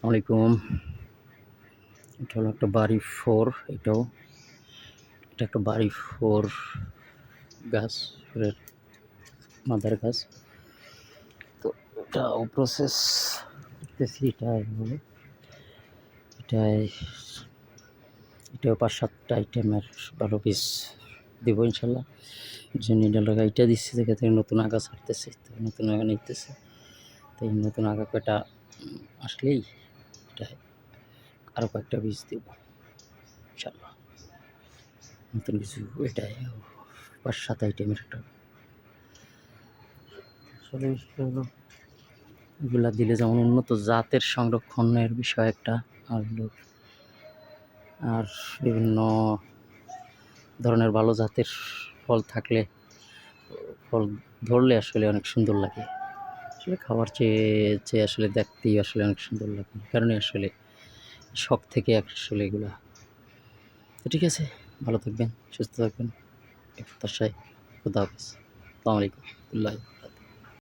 আলাইকুম। এটা হলো একটা বাড়ি 4। এটা একটা বাড়ি 4 গাছ, ফুলের মাদার গাছ। তো এটাও প্রসেস করতেছি। এটাও 5-7টা আইটেমের ভালো বীজ দিব ইনশাল্লাহ। যে নিডাল এটা দিচ্ছি থেকে থেকে নতুন আগা ছাড়তেছে, নতুন আগা নিতেছে। তো এই নতুন আগা কয়টা আসলেই এটা আরও কয়েকটা বীজ দেব ইনশাল্লাহ। নতুন কিছু এটাই 5-7 আইটেমের একটা আসলে হলো এগুলা দিলে যেমন উন্নত জাতের সংরক্ষণের বিষয় একটা, আর বিভিন্ন ধরনের ভালো জাতের ফল থাকলে ফল ধরলে আসলে অনেক সুন্দর লাগে। আসলে খাবার চেয়ে আসলে দেখতেই আসলে অনেক সুন্দর লাগে, কারণে আসলে শখ থেকে আসলে এগুলা। তো ঠিক আছে, ভালো থাকবেন, সুস্থ থাকবেন। এই প্রত্যাশায়, খুদা হাফেজ। আসসালামু আলাইকুম।